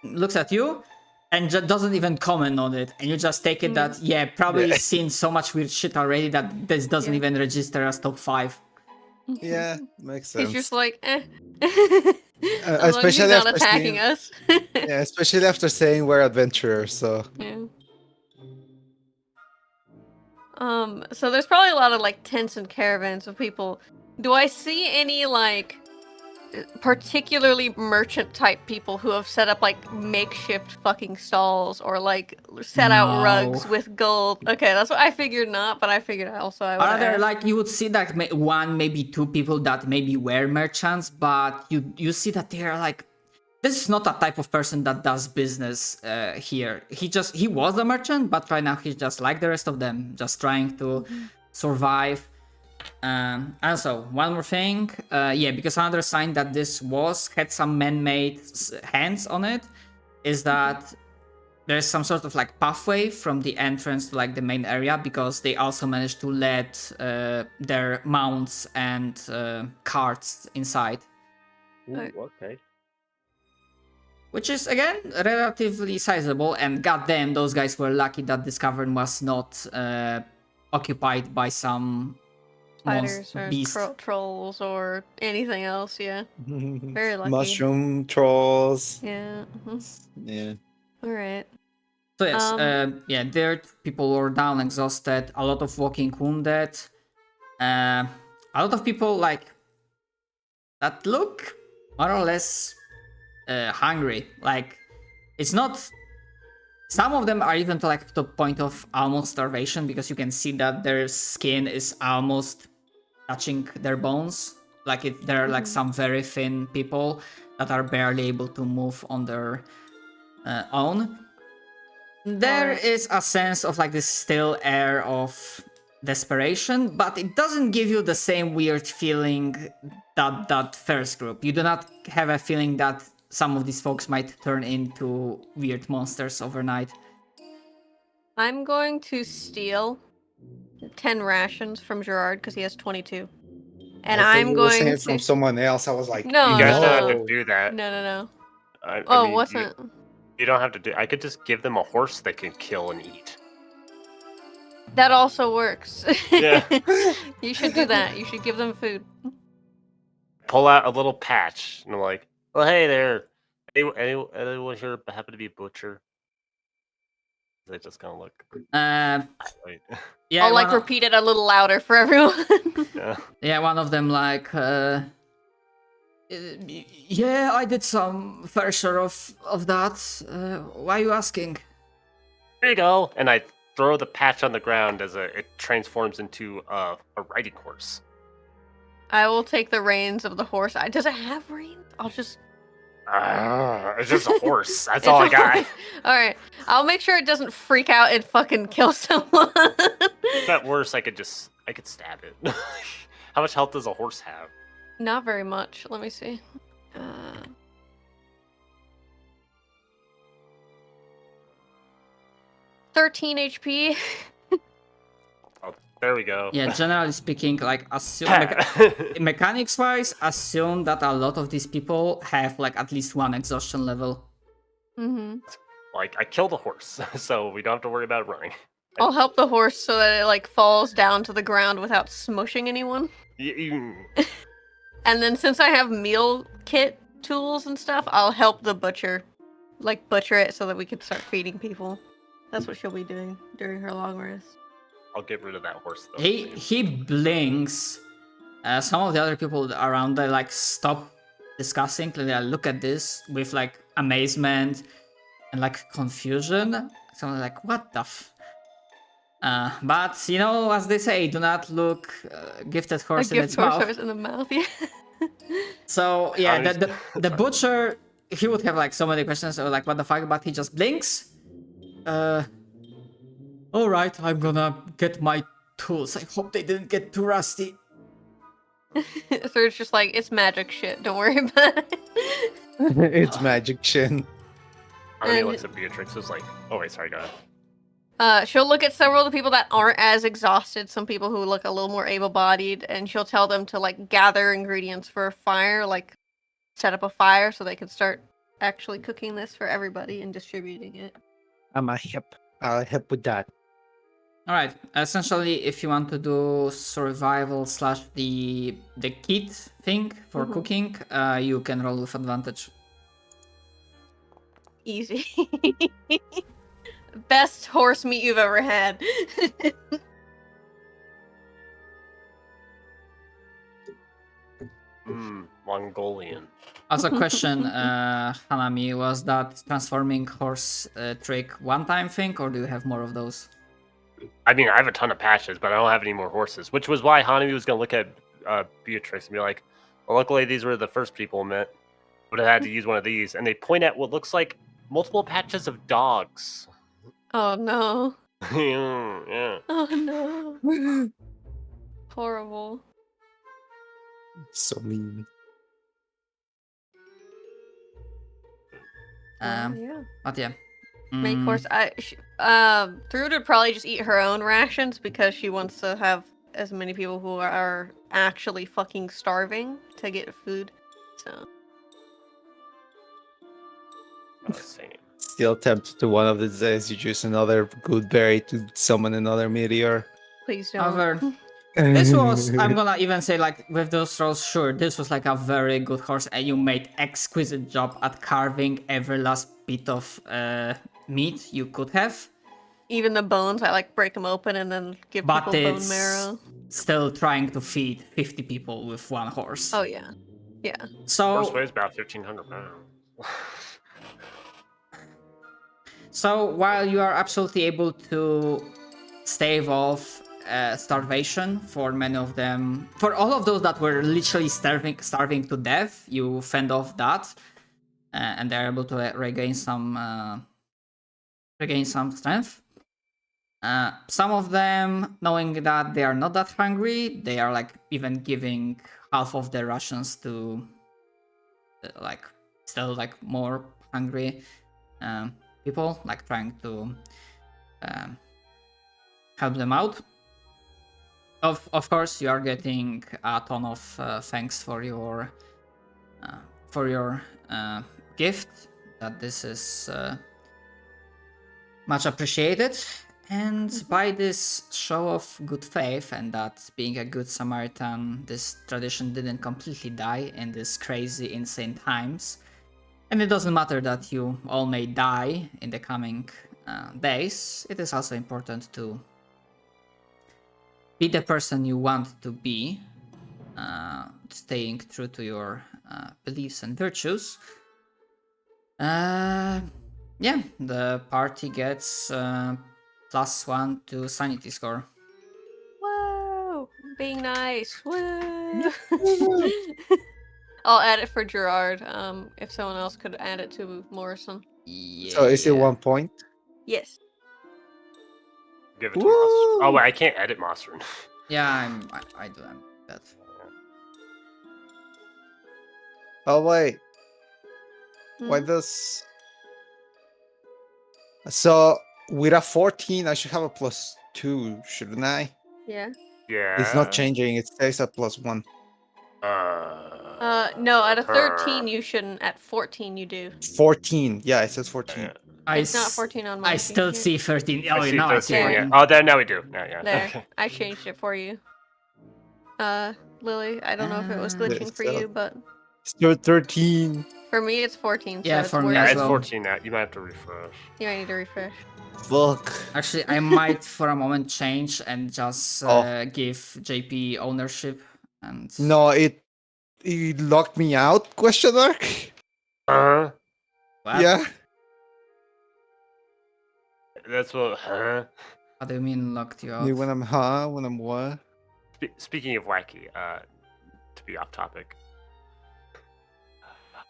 looks at you, and doesn't even comment on it, and you just take it that probably Yeah. seen so much weird shit already that this doesn't even register as top 5. Yeah, makes sense. He's just like, eh. As long as he's especially not after attacking seeing- us. Yeah, especially after saying we're adventurers, so Yeah. So there's probably a lot of like tents and caravans of people. Do I see any like particularly merchant type people who have set up like makeshift fucking stalls or like set out rugs No. with gold? Okay, that's what I figured not, but I figured also I would Rather, ask. like you would see that one, maybe two people that maybe were merchants, but you see that they're like, this is not a type of person that does business here. He was a merchant, but right now he's just like the rest of them, just trying to survive. Also, one more thing, because another sign that this had some man-made hands on it, is that there's some sort of like pathway from the entrance to like the main area, because they also managed to let their mounts and carts inside. Ooh, okay. Which is, again, relatively sizable, and goddamn, those guys were lucky that this cavern was not occupied by some Spiders or beast. trolls or anything else, yeah. Very lucky. mushroom trolls. Yeah. Yeah. Alright. So yes, dirt, people were down, exhausted, a lot of walking wounded, a lot of people like that look more or less hungry. Like, it's not. Some of them are even to like the point of almost starvation, because you can see that their skin is almost touching their bones. Like there are like some very thin people that are barely able to move on their own. There is a sense of like this still air of desperation, but it doesn't give you the same weird feeling that first group. You do not have a feeling that some of these folks might turn into weird monsters overnight. I'm going to steal 10 rations from Gerard because he has 22. And I thought I'm you were going saying to... it from someone else. I was like, No, You guys no, don't have no. to do that. No. I Oh, mean, what's you, that? you don't have to do. I could just give them a horse they can kill and eat. That also works. Yeah. You should do that. You should give them food. Pull out a little patch and I'm like, well, hey there. Anyone here happen to be a butcher? They just kind of look. Right. Yeah, I'll like repeat it a little louder for everyone. Yeah. Yeah, one of them like, yeah, I did some fair share of that. Why are you asking? There you go. And I throw the patch on the ground as it transforms into a riding horse. I will take the reins of the horse. Does it have reins? I'll just... It's just a horse. That's all I got. Alright. I'll make sure it doesn't freak out and fucking kill someone. If that worse, I could stab it. How much health does a horse have? Not very much. Let me see. 13 HP. Oh, there we go. Yeah, generally speaking, like assume mechanics wise, assume that a lot of these people have like at least one exhaustion level. Mm-hmm. Like, I killed a horse, so we don't have to worry about running. I'll help the horse so that it like falls down to the ground without smushing anyone. And then since I have meal kit tools and stuff, I'll help the butcher. Like butcher it so that we can start feeding people. That's what she'll be doing during her long rest. I'll get rid of that horse though. He blinks. Some of the other people around, they like stop discussing. They look at this with like amazement and like confusion. Someone like, what the but you know, as they say, do not look gifted horse in its mouth. Horse in the mouth, yeah. So yeah, the butcher, he would have like so many questions, or like what the fuck, but he just blinks. All right, I'm gonna get my tools. I hope they didn't get too rusty. So it's just like, it's magic shit. Don't worry about it. It's magic chin. Arnie looks at Beatrix, was like, oh wait, sorry, go ahead. She'll look at several of the people that aren't as exhausted, some people who look a little more able-bodied, and she'll tell them to like gather ingredients for a fire, like set up a fire so they can start actually cooking this for everybody and distributing it. I'm a hip. Hip with that. All right. Essentially, if you want to do survival slash the kit thing for cooking, you can roll with advantage. Easy. Best horse meat you've ever had. Mongolian. As a question, Hanami, was that transforming horse trick one-time thing, or do you have more of those? I mean, I have a ton of patches, but I don't have any more horses, which was why Hanami was going to look at Beatrix and be like, well, luckily these were the first people met. Would have had to use one of these. And they point at what looks like multiple patches of dogs. Oh no. Yeah. Oh no. Horrible. So mean. Yeah. But yeah. Main course. Thrud would probably just eat her own rations because she wants to have as many people who are actually fucking starving to get food. So. Same. Still tempted to one of these days you choose another good berry to summon another meteor. Please don't. However, this was, I'm gonna even say, like, with those rolls, sure, this was like a very good horse, and you made exquisite job at carving every last bit of meat you could have. Even the bones, I like break them open and then give But people bone it's marrow. still trying to feed 50 people with one horse. Oh yeah, yeah. Horse So, weighs about 1,500 pounds. so while you are absolutely able to stave off starvation for many of them, for all of those that were literally starving to death, you fend off that, and they're able to regain some strength. Some of them, knowing that they are not that hungry, they are like even giving half of their rations to like still like more hungry people, like trying to help them out. Of course, you are getting a ton of thanks for your gift. That this is much appreciated. And by this show of good faith and that being a good Samaritan, this tradition didn't completely die in these crazy, insane times. And it doesn't matter that you all may die in the coming days. It is also important to be the person you want to be, staying true to your beliefs and virtues. Yeah, the party gets +1 to sanity score. Whoa! Being nice. Woo! I'll add it for Gerard. If someone else could add it to Morrison. Yeah. So is it 1 point? Yes. Give it to Monster. Oh wait, I can't edit Monster. Yeah, I do that. Oh wait. Why Hmm? does... So with a 14, I should have a +2, shouldn't I? Yeah. Yeah. It's not changing. It stays at +1. No, at a 13 you shouldn't. At 14 you do. 14. Yeah, it says 14. Yeah. It's not 14 on my I still sheet. see 13. I Oh, see now I 13, see There. yeah. 14. Oh, there, now we do. Yeah. There. Okay. I changed it for you. Lily, I don't know if it was Ah. glitching for you, but Still 13. for me it's 14. Yeah, so for it's me worse. Yeah, as it's well. 14 now. You might have to refresh. You might need to refresh. Fuck. Actually, I might for a moment change and just give JP ownership. And No, it locked me out, question mark? Huh? What? Yeah. That's what. Huh? What do you mean locked you out? When I'm when I'm what? Speaking of wacky, to be off topic,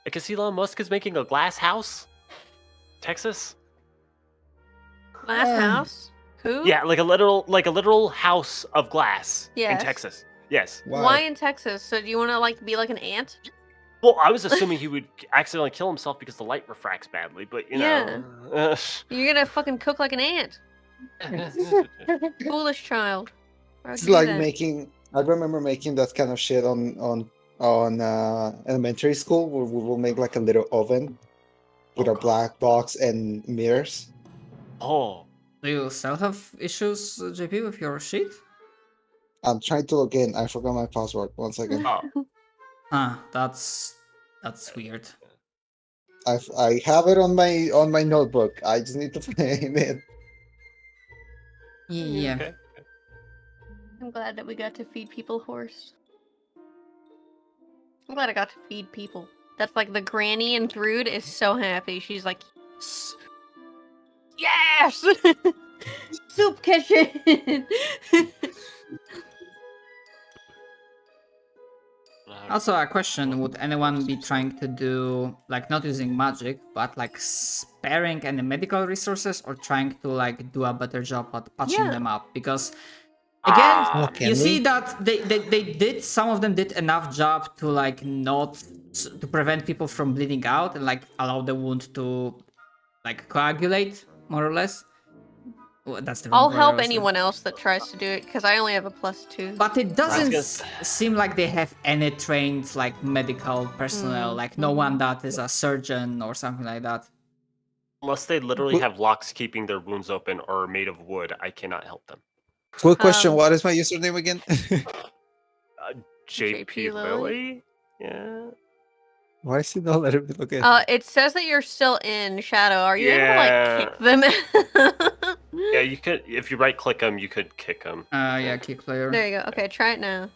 I can see Elon Musk is making a glass house, Texas. Glass house? Who? Yeah, like a literal house of glass in Yes. Texas. Yes. Why in Texas? So do you want to like be like an ant? Well, I was assuming he would accidentally kill himself because the light refracts badly, but you know. You're gonna fucking cook like an ant. Foolish child. Why would It's you do like that? making. I remember making that kind of shit on elementary school where we will make like a little oven with Oh, a black box and mirrors. Oh, Do you still have issues, JP, with your sheet? I'm trying to log in. I forgot my password. 1 second. oh. That's weird. I have it on my notebook. I just need to find it. Yeah. Okay. I'm glad that we got to feed people horse. I'm glad I got to feed people. That's like the granny in Thrud is so happy. She's like, yes! Soup kitchen! Also, a question: would anyone be trying to do like not using magic, but like sparing any medical resources, or trying to like do a better job at patching Yeah. them up? Because again, Ah, Can you see we? that they did, some of them did enough job to like not to prevent people from bleeding out and like allow the wound to like coagulate more or less. Well, that's the wrong I'll word, help obviously. anyone else that tries to do it because I only have a +2. But it I was doesn't gonna seem like they have any trained like medical personnel, like no one that is a surgeon or something like that. Unless they literally Quick, have locks keeping their wounds open or are made of wood, I cannot help them. quick question. Um, What is my username again? JP JP Lily? Lily? Yeah. Why is it not letting me look in? It says that you're still in Shadow. Are you able to like Yeah. kick them? Yeah, you could, if you right click them, you could kick them. Yeah, kick player. There you go. Okay, try it now.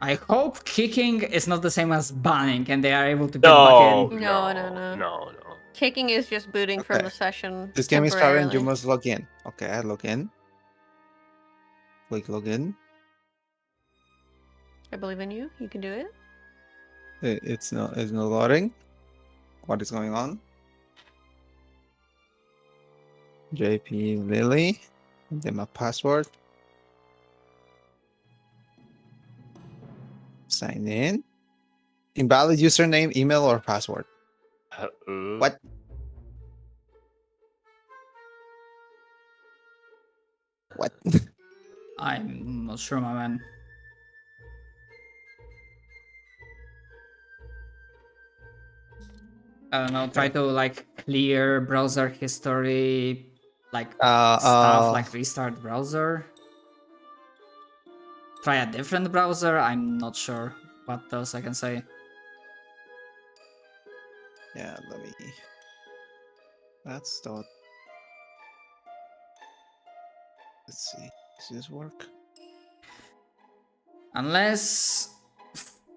I hope kicking is not the same as banning and they are able to get back No, in. No. Kicking is just booting from Okay. the session. This game is private and you temporarily. must log in. Okay, I log in. Click login. I believe in you. You can do it. It's not loading. What is going on? JP Lily. And then my password. Sign in. Invalid username, email, or password. What? What? I'm not sure, my man. I don't know, try to like clear browser history, like stuff, like restart browser. Try a different browser, I'm not sure what else I can say. Yeah, let me. That's the. Let's see. Does this work? Unless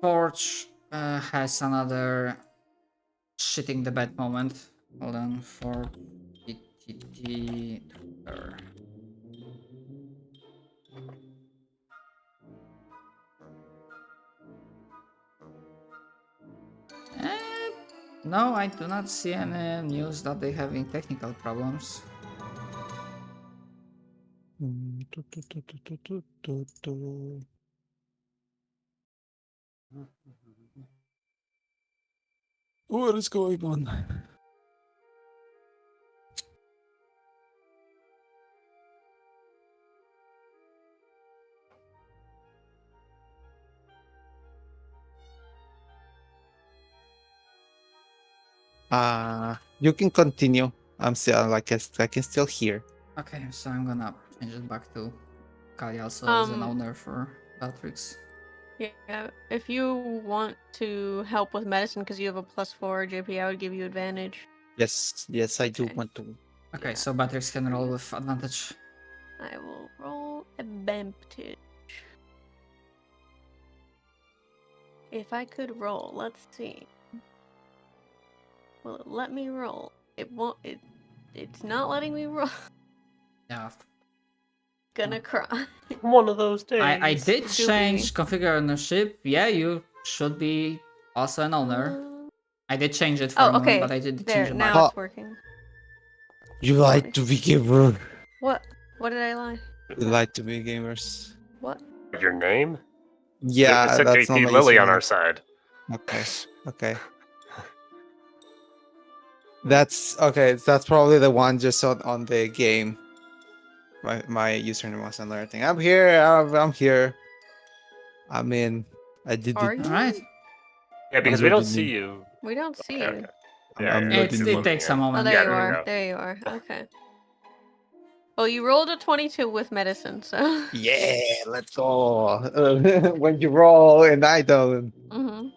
Forge has another shitting the bed moment. Hold on, for PTT. No, I do not see any news that they having technical problems. What is going on? You can continue. I'm still like I can still hear. Okay, so I'm gonna change it back to Kali also as an owner for Batrix. Yeah, if you want to help with medicine because you have a +4 JP, I would give you advantage. Yes, I do Okay. want to. Okay, Yeah. so Batrix can roll with advantage. I will roll a Bemptage. If I could roll, let's see. Will it let me roll? It won't. It's not letting me roll. Yeah. Gonna cry. One of those days. I did Should change configure ownership. Yeah, you should be also an owner. I did change it for a moment, okay. but I did There, change it now back. it's working. You lied to be gamer. What? What did I lie? You lied to be gamers. What? Your name? Yeah, It said that's not JP my Lily on username. our side. Okay. Okay. That's okay. That's probably the one just on the game. My username wasn't alerting. I'm here. I'm here. I'm in. I did Are it. you? Alright. Yeah, because we don't see you. We don't see Okay, you. okay. I'm Yeah, It looking. takes a Oh, moment. there Yeah, you there we are. go. There you are. Okay. Oh, you rolled a 22 with medicine, so. Yeah, let's go. When you roll and I don't. Mm-hmm.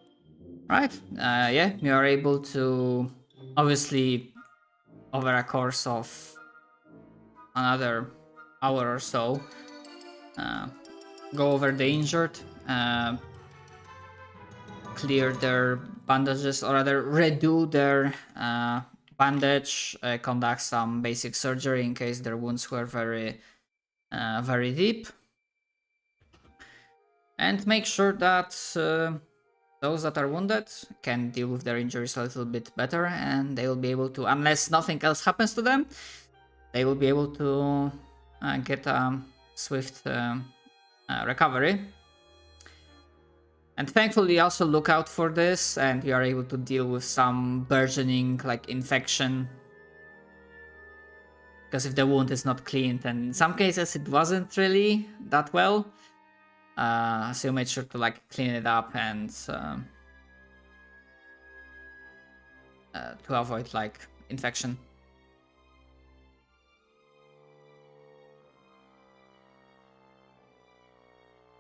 Right. Yeah, you are able to, obviously, over a course of another hour or so, go over the injured, clear their bandages, or rather redo their bandage, conduct some basic surgery in case their wounds were very deep, and make sure that those that are wounded can deal with their injuries a little bit better, and they will be able to, unless nothing else happens to them, they will be able to get a swift recovery. And thankfully, also look out for this, and you are able to deal with some burgeoning like infection. Because if the wound is not cleaned, and in some cases it wasn't really that well, so you made sure to like clean it up and to avoid like infection.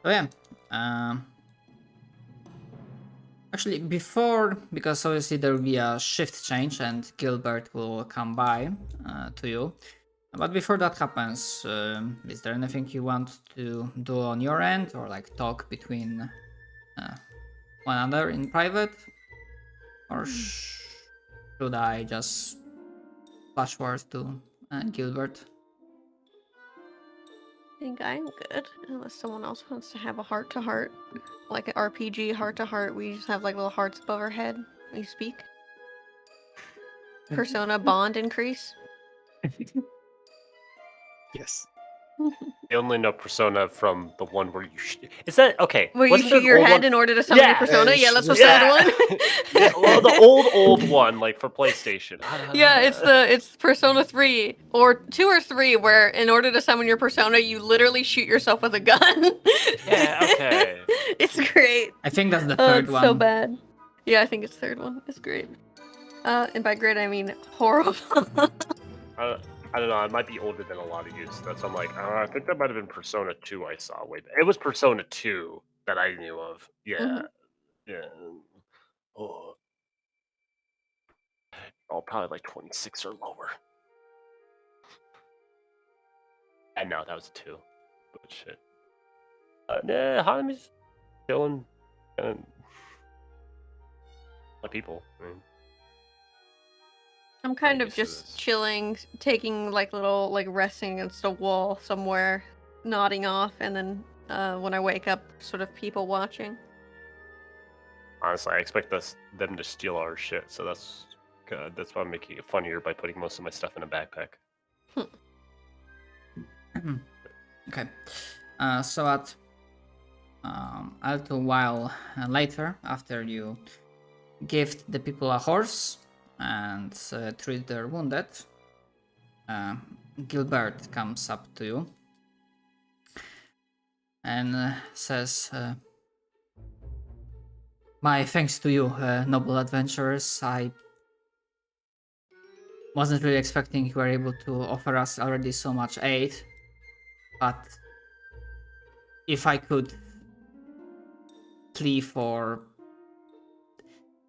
So yeah. Actually, before, because obviously there will be a shift change and Gilbert will come by to you. But before that happens, is there anything you want to do on your end, or like talk between one another in private? Or should I just flash forward to Gilbert? I think I'm good, unless someone else wants to have a heart-to-heart. Like an RPG heart-to-heart, we just have like little hearts above our head. We speak. Persona bond increase. Yes. I only know Persona from the one where you. Is that okay? Where you wasn't there shoot an your old head one? in order to summon your Yeah. persona? Yeah, that's the Yeah. third one. Yeah, well, the old one, like for PlayStation. Yeah, it's Persona 3 or 2 or 3 where in order to summon your persona you literally shoot yourself with a gun. Yeah, okay. It's great. I think that's the Oh, third it's one. so bad. Yeah, I think it's third one. It's great. And by great I mean horrible. I don't know. I might be older than a lot of you, so that's I'm like, I think that might have been Persona 2 I saw. Wait, it was Persona 2 that I knew of. Yeah, Mhm. yeah. Oh, probably like 26 or lower. And no, that was 2. But shit. Nah, Hanami's chilling. And my people. I mean, I'm kind Not of used to just this. chilling, taking like little like resting against a wall somewhere, nodding off, and then when I wake up, sort of people watching. Honestly, I expect them to steal our shit, so that's why I'm making it funnier by putting most of my stuff in a backpack. Okay. So at a little while later, after you gift the people a horse and treat their wounded, Gilbert comes up to you and says, my thanks to you, noble adventurers. I wasn't really expecting you were able to offer us already so much aid, but if I could plea for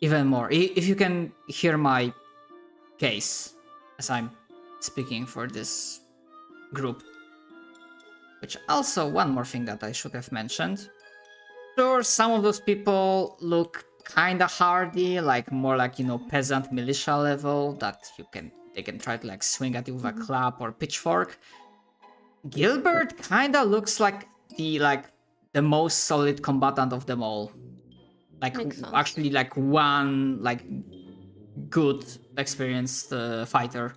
even more, if you can hear my case as I'm speaking for this group. Which also, one more thing that I should have mentioned. Sure, some of those people look kinda hardy, like more like, peasant militia level, that they can try to like swing at you with a club or pitchfork. Gilbert kinda looks like the most solid combatant of them all. Like Makes sense. actually like one like good experienced fighter.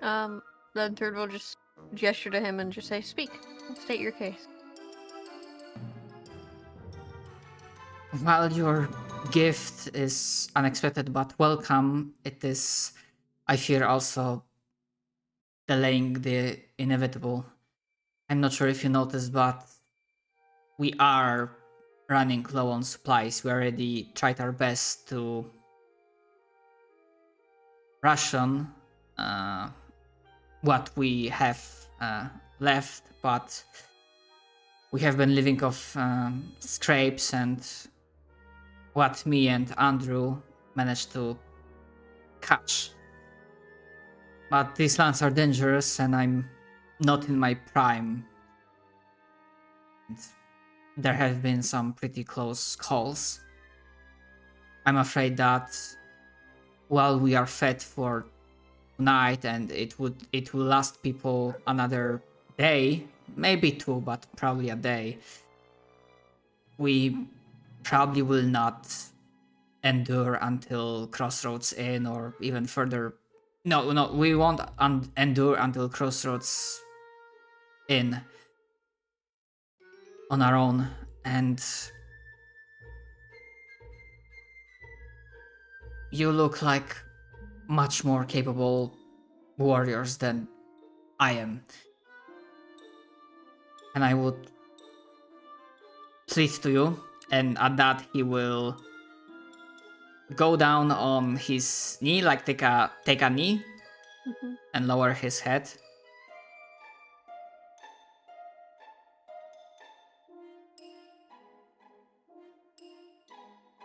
Then Third will just gesture to him and just say, "Speak. State your case." While your gift is unexpected but welcome, it is, I fear, also delaying the inevitable. I'm not sure if you noticed, but we are running low on supplies. We already tried our best to ration what we have left, but we have been living off scrapes and what me and Andrew managed to catch. But these lands are dangerous and I'm not in my prime. And there have been some pretty close calls. I'm afraid that while we are fed for tonight and it will last people another day, maybe 2, but probably a day, we probably will not endure until Crossroads Inn or even further. No, we won't endure until Crossroads Inn on our own. And you look like much more capable warriors than I am. And I would plead to you, and at that he will go down on his knee, like take a knee, and lower his head.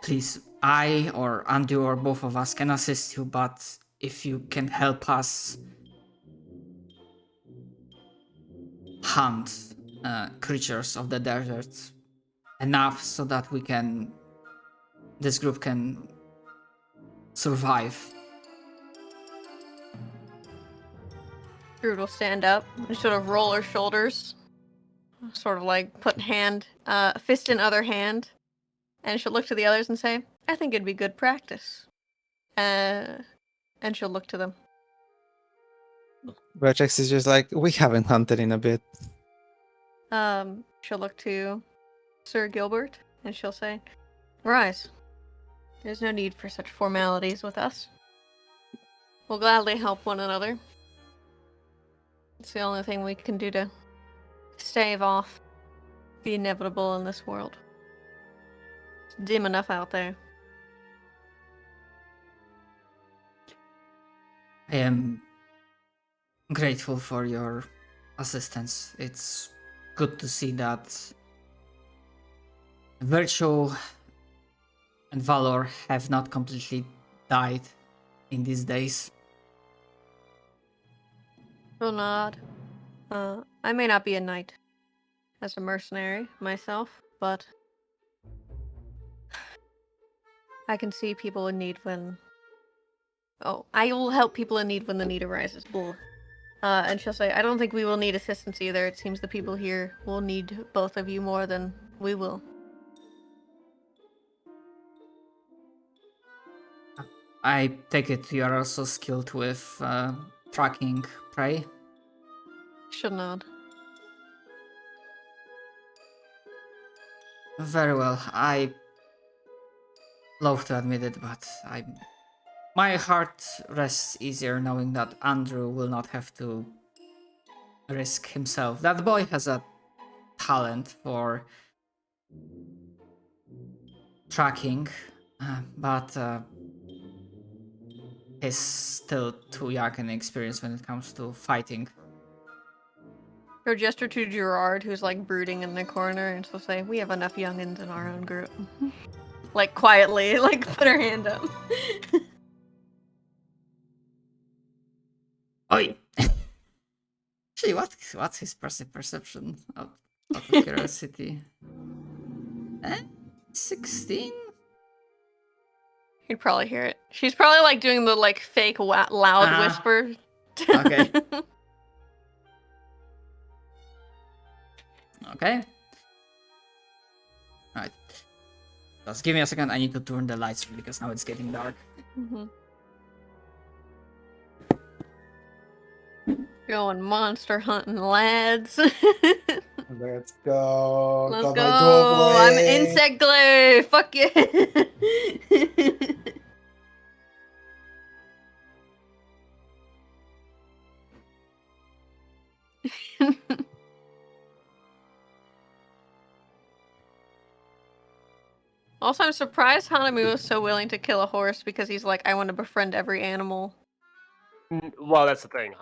Please, I or Andrew or both of us can assist you, but if you can help us hunt creatures of the desert enough so that this group can survive. Druid will stand up and sort of roll her shoulders, sort of like put fist in other hand, and she'll look to the others and say, I think it'd be good practice. And she'll look to them. Vertex is just like, we haven't hunted in a bit. She'll look to Sir Gilbert, and she'll say, Rise. There's no need for such formalities with us. We'll gladly help one another. It's the only thing we can do to stave off the inevitable in this world. It's dim enough out there. I am grateful for your assistance. It's good to see that virtue and valor have not completely died in these days. Will nod. I may not be a knight as a mercenary myself, but I can see people in need when... Oh, I will help people in need when the need arises. Bull. And she'll say, I don't think we will need assistance either. It seems the people here will need both of you more than we will. I take it you are also skilled with tracking prey. She'll nod. Very well. I loathe to admit it, but my heart rests easier knowing that Andrew will not have to risk himself. That boy has a talent for tracking, but he's still too young and inexperienced when it comes to fighting. She'll gesture to Gerard, who's like brooding in the corner, and she'll say, we have enough youngins in our own group. Like quietly, like put her hand up. Oi! Actually, what's his perception out of curiosity? 16? You'd probably hear it. She's probably like doing the like fake loud whisper. Okay. Okay. Alright. Just give me a second, I need to turn the lights because now it's getting dark. Going monster hunting, lads. Let's go. Let's Got go. my dual I'm blade. insect glue. Fuck yeah. Also, I'm surprised Hanami was so willing to kill a horse because he's like, I want to befriend every animal. Well, that's the thing.